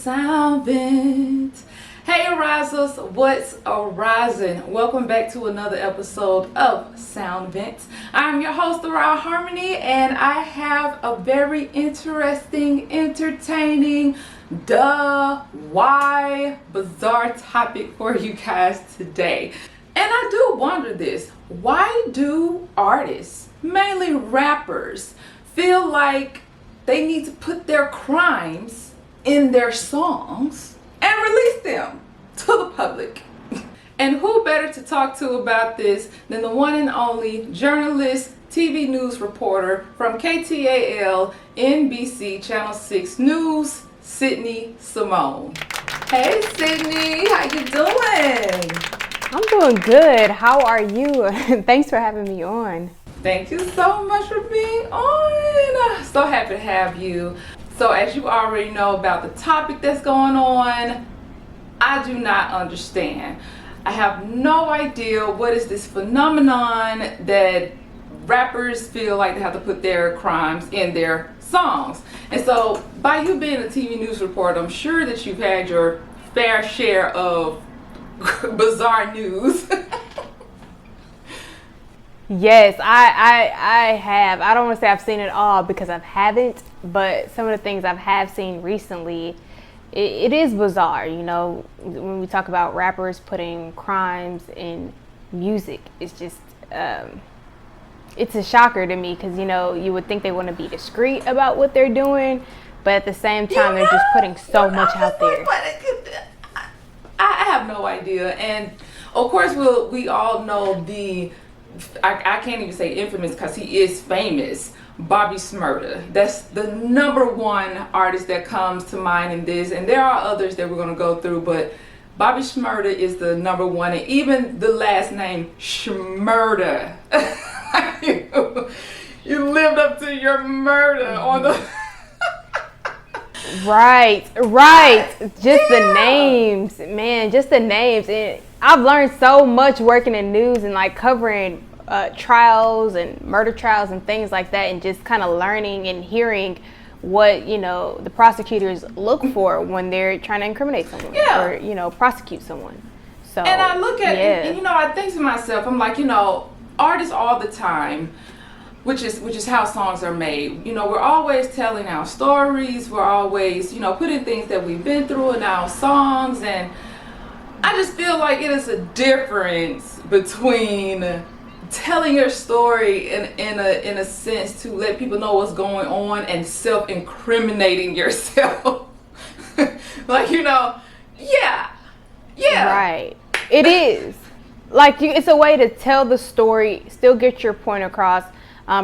Sound Vent. Hey Arisers, what's arising? Welcome back to another episode of Sound Vent. I'm your host, Arye Harmony, and I have a very interesting, entertaining, why bazaar topic for you guys today. And I do wonder this, why do artists, mainly rappers, feel like they need to put their crimes in their songs and release them to the public? And who better to talk to about this than the one and only journalist, TV news reporter from KTAL NBC Channel 6 News, Sydney Simone. Hey Sydney, how you doing? I'm doing good. How are you? Thanks for having me on. Thank you so much for being on. So happy to have you. So as you already know about the topic that's going on, I do not understand. I have no idea what is this phenomenon that rappers feel like they have to put their crimes in their songs. And so by you being a TV news reporter, I'm sure that you've had your fair share of bizarre news. Yes, I have. I don't want to say I've seen it all because I haven't, but some of the things I have seen recently, it is bizarre. You know, when we talk about rappers putting crimes in music, it's just, it's a shocker to me because, you know, you would think they want to be discreet about what they're doing, but at the same time, they're just putting so much out there. I have no idea. And of course, we all know I can't even say infamous because he is famous, Bobby Shmurda. That's the number one artist that comes to mind in this, and there are others that we're going to go through, but Bobby Shmurda is the number one, and even the last name Shmurda. You lived up to your murder on the Right. Just the names, man, just the names. And I've learned so much working in news and like covering trials and murder trials and things like that, and just kind of learning and hearing what, you know, the prosecutors look for when they're trying to incriminate someone or, you know, prosecute someone. So, and I look at it, and, you know, I think to myself, I'm like, you know, artists all the time, which is how songs are made. You know, we're always telling our stories. We're always, you know, putting things that we've been through in our songs. And I just feel like it is a difference between telling your story in a sense to let people know what's going on and self-incriminating yourself. Like, you know, yeah. Right. It is. Like, it's a way to tell the story, still get your point across.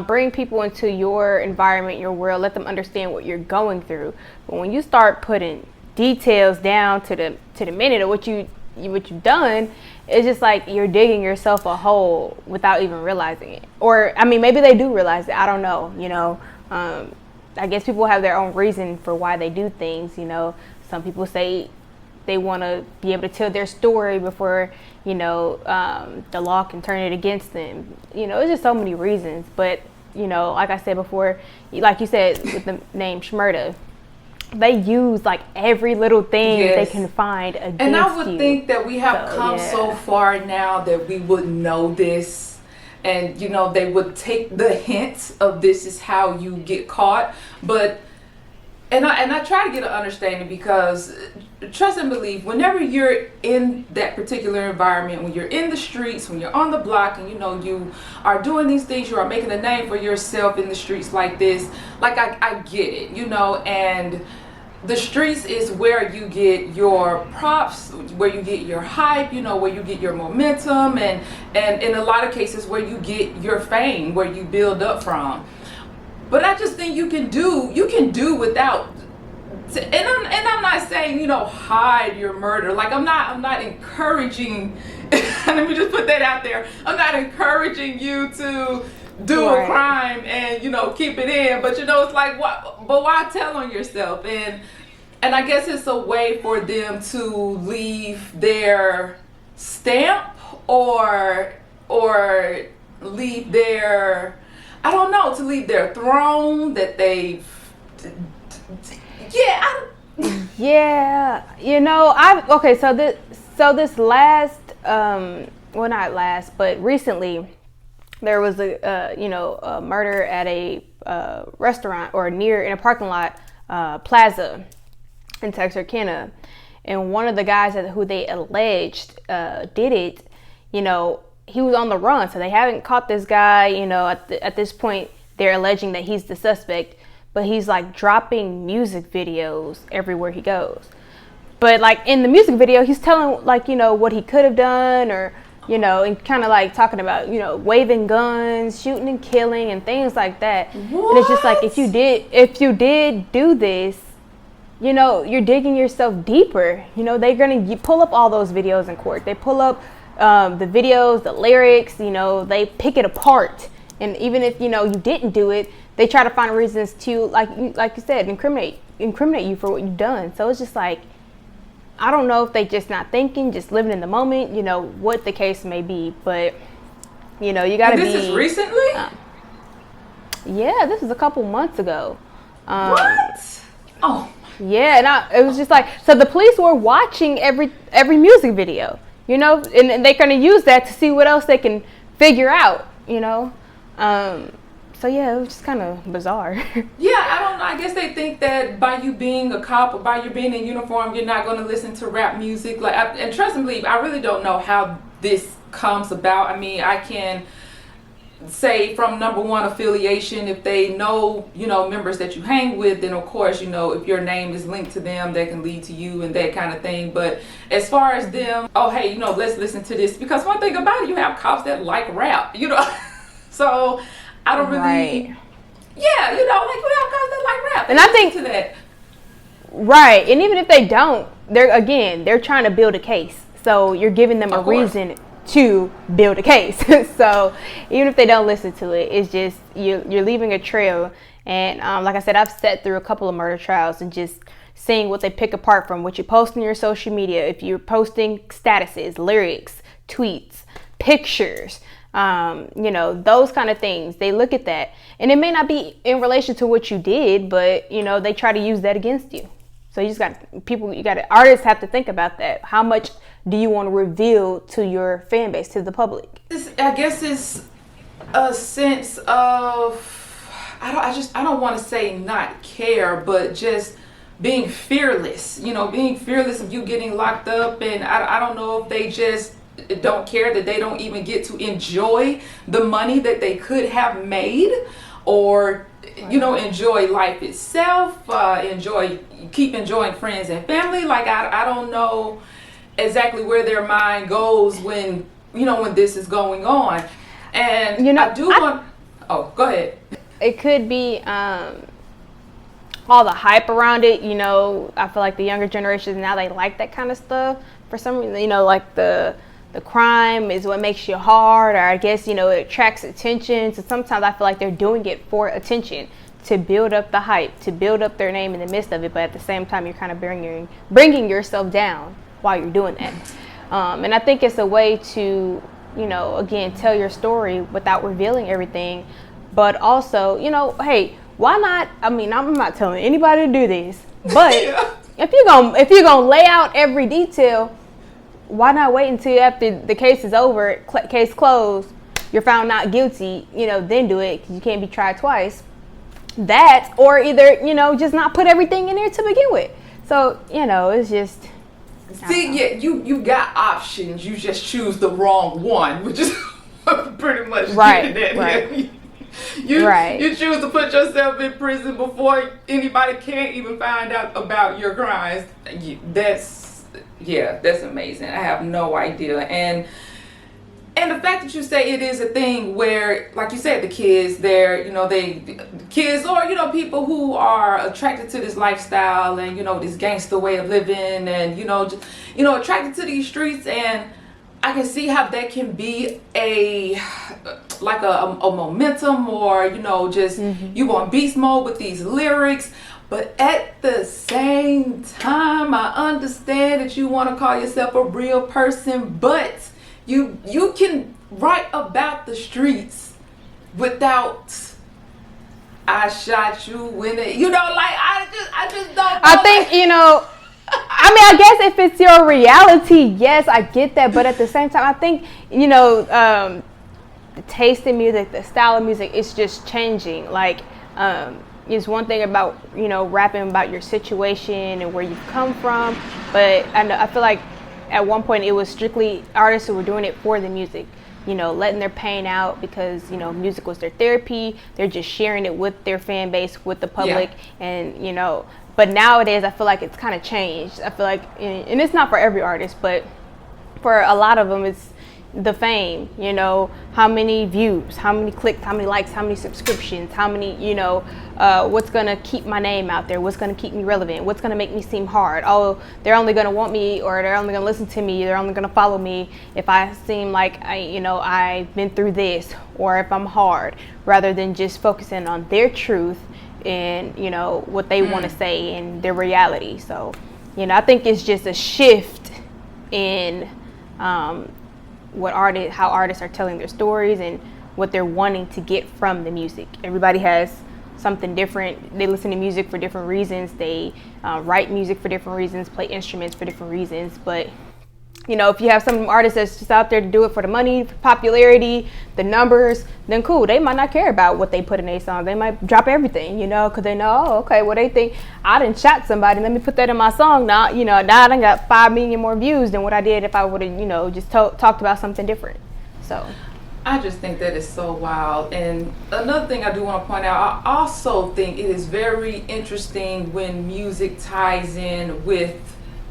Bring people into your environment, your world, let them understand what you're going through. But when you start putting details down to the minute of what you've done, it's just like you're digging yourself a hole without even realizing it. Or, I mean, maybe they do realize it. I don't know. You know, I guess people have their own reason for why they do things. You know, some people say they want to be able to tell their story before, you know, the law can turn it against them. You know, it's just so many reasons. But, you know, like I said before, like you said with the name Shmurda, they use like every little thing they can find against you. And I would think that we have come so far now that we would know this. And, you know, they would take the hints of this is how you get caught. But And I try to get an understanding because trust and believe, whenever you're in that particular environment, when you're in the streets, when you're on the block, and you know you are doing these things, you are making a name for yourself in the streets like this, like I get it, you know, and the streets is where you get your props, where you get your hype, you know, where you get your momentum, and in a lot of cases where you get your fame, where you build up from. But I just think you can do without, and I'm not saying, you know, hide your murder. Like I'm not encouraging. Let me just put that out there. I'm not encouraging you to do a crime and, you know, keep it in. But you know, it's like but why tell on yourself? And I guess it's a way for them to leave their stamp or leave their, I don't know, to leave their throne that they've, Yeah, so this last, well, not last, but recently, there was a murder at a restaurant or near in a parking lot plaza in Texarkana, and one of the guys who they alleged did it, he was on the run, so they haven't caught this guy. At this point, they're alleging that he's the suspect, but he's like dropping music videos everywhere he goes. But like in the music video, he's telling what he could have done, or and kind of like talking about waving guns, shooting and killing, and things like that. What? And it's just like if you did do this, you're digging yourself deeper. They're gonna pull up all those videos in court. They pull up the videos, the lyrics. They pick it apart. And even if you didn't do it, they try to find reasons to like you said, incriminate you for what you've done. So it's just like, I don't know if they just not thinking, just living in the moment. What the case may be, but you gotta be. This is recently. Yeah, this is a couple months ago. What? Oh. Yeah, and it was just like, so the police were watching every music video, and they're gonna use that to see what else they can figure out, So yeah, it was just kind of bizarre. Yeah, I don't know. I guess they think that by you being a cop or by you being in uniform, you're not going to listen to rap music. And trust and believe, I really don't know how this comes about. I mean, I can say from number one affiliation, if they know, members that you hang with, then of course, if your name is linked to them, that can lead to you and that kind of thing. But as far as them, oh, hey, let's listen to this. Because one thing about it, you have cops that like rap, So I don't really, right. Yeah, we have cops that like rap. And I think to that. Right. And even if they don't, they're trying to build a case. So you're giving them a reason to build a case. So even if they don't listen to it, it's just you're leaving a trail. And like I said, I've sat through a couple of murder trials and just seeing what they pick apart from what you post on your social media. If you're posting statuses, lyrics, tweets, pictures, those kind of things, they look at that, and it may not be in relation to what you did, but they try to use that against you. So artists have to think about that. How much do you want to reveal to your fan base, to the public? I guess it's a sense of, I don't want to say not care, but just being fearless, being fearless of you getting locked up. And I don't know if they just don't care that they don't even get to enjoy the money that they could have made, or enjoy life itself, keep enjoying friends and family. Like I don't know exactly where their mind goes when this is going on. And oh, go ahead. It could be all the hype around it. I feel like the younger generations now, they like that kind of stuff for some reason. Like the crime is what makes you hard, or I guess, it attracts attention. So sometimes I feel like they're doing it for attention, to build up the hype, to build up their name in the midst of it. But at the same time, you're kind of bringing yourself down while you're doing that. And I think it's a way to, again, tell your story without revealing everything. But also, hey, why not? I mean, I'm not telling anybody to do this, but yeah. if you're gonna lay out every detail, why not wait until after the case is over, case closed, you're found not guilty, then do it, because you can't be tried twice. That, or either, just not put everything in there to begin with. So, it's just... See, yeah, you got options. You just choose the wrong one, which is pretty much right. You choose to put yourself in prison before anybody can even find out about your crimes. That's amazing. I have no idea. And the fact that you say it is a thing where, like you said, the kids, kids or, people who are attracted to this lifestyle and, this gangster way of living and, attracted to these streets. And I can see how that can be a momentum, or, you go on beast mode with these lyrics. But at the same time, I understand that you want to call yourself a real person, but you can write about the streets without I shot you when it, I just don't know. I think, I mean, I guess if it's your reality, yes, I get that. But at the same time, I think, the taste in music, the style of music, it's just changing. Like, it's one thing about, rapping about your situation and where you've come from. But I feel like at one point it was strictly artists who were doing it for the music. Letting their pain out because, music was their therapy. They're just sharing it with their fan base, with the public. Yeah. And, but nowadays I feel like it's kind of changed. I feel like, and it's not for every artist, but for a lot of them, it's the fame, how many views, how many clicks, how many likes, how many subscriptions, how many, what's going to keep my name out there, what's going to keep me relevant, what's going to make me seem hard. Oh, they're only going to want me, or they're only going to listen to me, they're only going to follow me if I seem like I've been through this, or if I'm hard, rather than just focusing on their truth and, what they want to say and their reality. So, I think it's just a shift in, how artists are telling their stories and what they're wanting to get from the music. Everybody has something different. They listen to music for different reasons. They write music for different reasons, play instruments for different reasons. But if you have some artists that's just out there to do it for the money, for popularity, the numbers, then cool. They might not care about what they put in their song. They might drop everything, because they know, oh, okay, well, they think I done shot somebody. Let me put that in my song now. Now I done got 5 million more views than what I did if I would have, just talked about something different. So I just think that is so wild. And another thing I do want to point out, I also think it is very interesting when music ties in with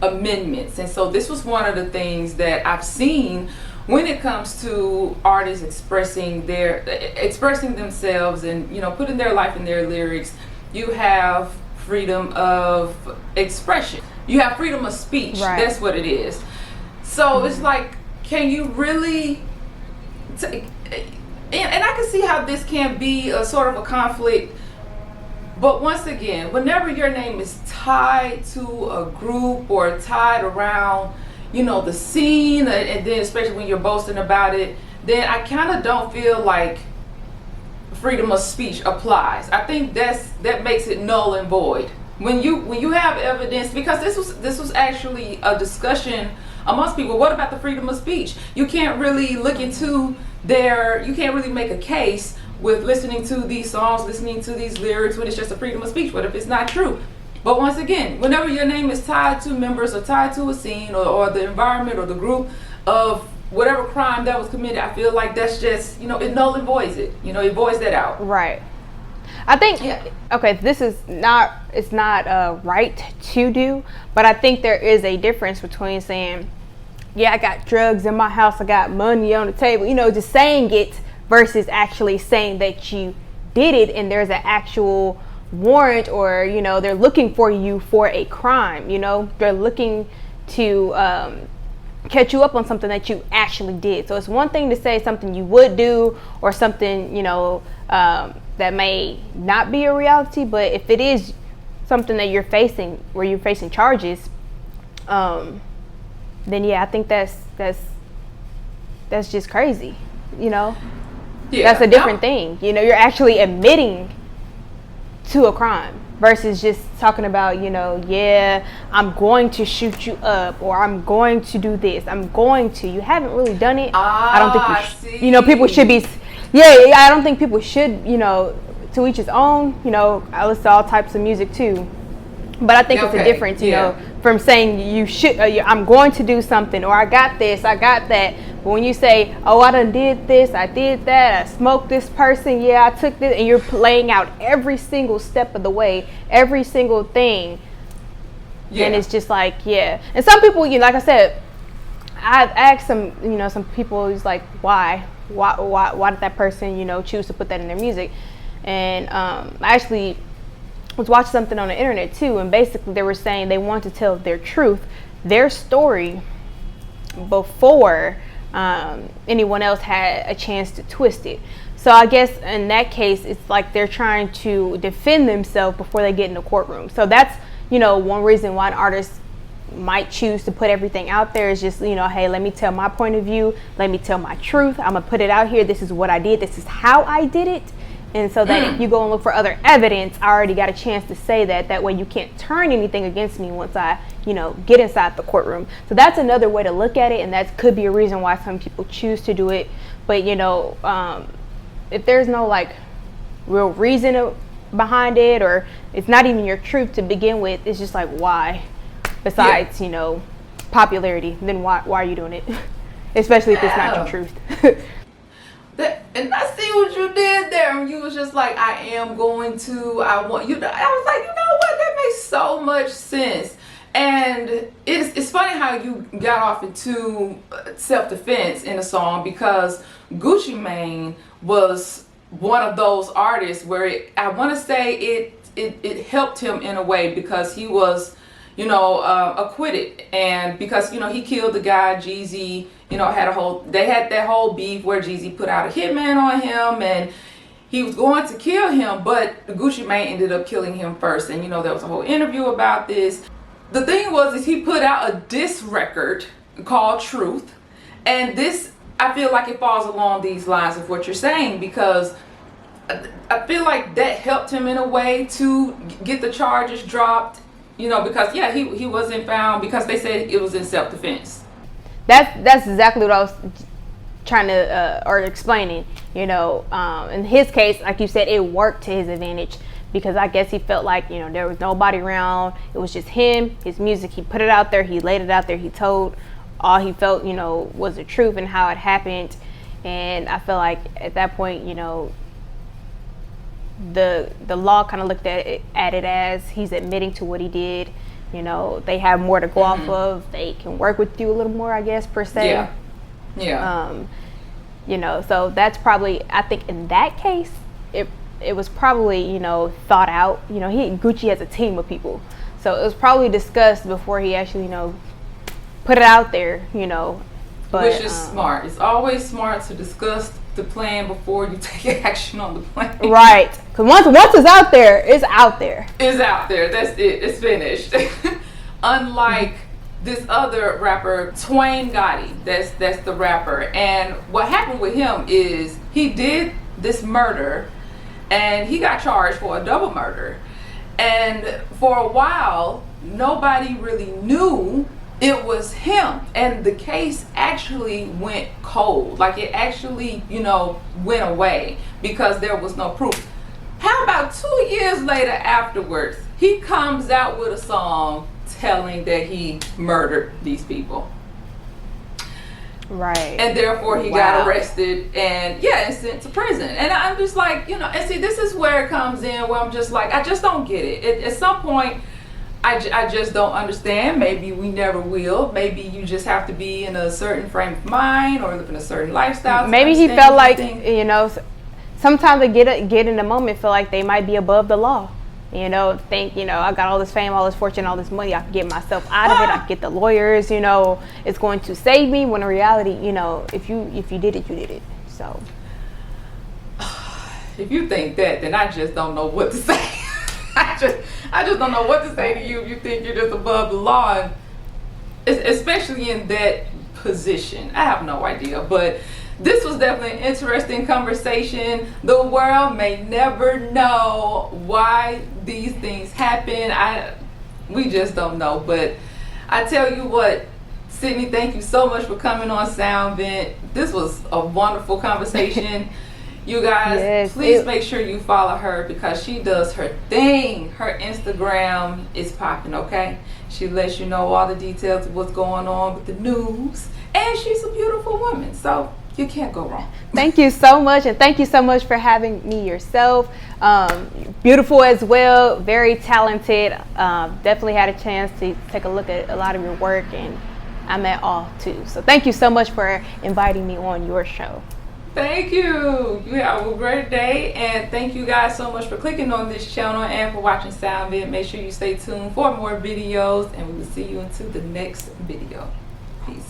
amendments. And so this was one of the things that I've seen when it comes to artists expressing themselves and putting their life in their lyrics. You have freedom of expression, you have freedom of speech. Right. That's what it is. So it's like, can you really and I can see how this can be a sort of a conflict. But once again, whenever your name is tied to a group or tied around, the scene, and then especially when you're boasting about it, then I kind of don't feel like freedom of speech applies. I think that makes it null and void. When you have evidence, because this was actually a discussion amongst people. What about the freedom of speech? You can't really you can't really make a case with listening to these songs, listening to these lyrics when it's just a freedom of speech. What if it's not true? But once again, whenever your name is tied to members or tied to a scene or the environment or the group of whatever crime that was committed, I feel like that's just, it null and voids it. It voids that out. Right. I think, okay, it's not right to do, but I think there is a difference between saying, yeah, I got drugs in my house, I got money on the table, just saying it, versus actually saying that you did it and there's an actual warrant, or they're looking for you for a crime. They're looking to catch you up on something that you actually did. So it's one thing to say something you would do, or something that may not be a reality, but if it is something that you're facing, where you're facing charges, then I think that's just crazy. That's a different thing. You're actually admitting to a crime versus just talking about, I'm going to shoot you up, or I'm going to do this. You haven't really done it. I don't think people should be. I don't think people should, to each his own. I listen to all types of music too. But I think it's a difference, from saying you should, I'm going to do something, or I got this, I got that. But when you say, oh, I done did this, I did that, I smoked this person, I took this, and you're playing out every single step of the way, every single thing, then it's just like, And some people, like I said, I've asked some people, it's like, why did that person, choose to put that in their music? And I actually was watching something on the internet too, and basically they were saying they want to tell their truth, their story, before anyone else had a chance to twist it. So I guess in that case, it's like they're trying to defend themselves before they get in the courtroom. So that's one reason why an artist might choose to put everything out there, is just hey, let me tell my point of view, let me tell my truth, I'm gonna put it out here, this is what I did, this is how I did it. And so that if you go and look for other evidence, I already got a chance to say that. That way you can't turn anything against me once I, get inside the courtroom. So that's another way to look at it, and that could be a reason why some people choose to do it. But if there's no like real reason behind it, or it's not even your truth to begin with, it's just like, why? Besides popularity, then why are you doing it? Especially if it's not your truth. And I see what you did there. You was just like, I want you. I was like, you know what? That makes so much sense. And it's funny how you got off into self-defense in a song, because Gucci Mane was one of those artists where I want to say it helped him in a way, because he was acquitted, and because he killed the guy Jeezy. They had that whole beef where Jeezy put out a hitman on him, and he was going to kill him, but Gucci Mane ended up killing him first. And there was a whole interview about this. The thing is he put out a diss record called Truth, and this, I feel like it falls along these lines of what you're saying, because I feel like that helped him in a way to get the charges dropped, because he wasn't found, because they said it was in self-defense. That's exactly what I was trying to or explaining. In his case, like you said, it worked to his advantage, because I guess he felt like there was nobody around. It was just him, his music. He put it out there. He laid it out there. He told all he felt was the truth and how it happened. And I feel like at that point, the law kind of looked at it as he's admitting to what he did. They have more to go off of. They can work with you a little more, I guess, per se. Yeah. So that's probably, I think in that case, it was probably, thought out. Gucci has a team of people. So it was probably discussed before he actually, put it out there, But, which is smart. It's always smart to discuss the plan before you take action on the plan. Right. Because once it's out there, it's out there. It's out there. That's it. It's finished. Unlike this other rapper, Twain Gotti. That's the rapper. And what happened with him is he did this murder, and he got charged for a double murder. And for a while, nobody really knew it was him, and the case actually went cold. Like, it actually, went away because there was no proof. How about 2 years later afterwards, he comes out with a song telling that he murdered these people. Right. And therefore he got arrested and sent to prison. And I'm just like, and see, this is where it comes in, where I'm just like, I just don't get it. At some point, I just don't understand. Maybe we never will. Maybe you just have to be in a certain frame of mind or live in a certain lifestyle. Maybe he felt like, sometimes they get in the moment, feel like they might be above the law. Think, I got all this fame, all this fortune, all this money, I can get myself out of it. I can get the lawyers, it's going to save me. When in reality, if you did it, you did it. So if you think that, then I just don't know what to say. I just don't know what to say to you if you think you're just above the law, and especially in that position. I have no idea, but this was definitely an interesting conversation. The world may never know why these things happen. We just don't know. But I tell you what, Sydney, thank you so much for coming on SoundVent. This was a wonderful conversation. You guys, please make sure you follow her, because she does her thing. Her Instagram is popping, okay? She lets you know all the details of what's going on with the news. And she's a beautiful woman, so you can't go wrong. Thank you so much, and thank you so much for having me yourself. Beautiful as well, very talented. Definitely had a chance to take a look at a lot of your work, and I'm at awe too. So thank you so much for inviting me on your show. Thank you. You have a great day, and thank you guys so much for clicking on this channel and for watching SoundVent. Make sure you stay tuned for more videos, and we will see you into the next video. Peace.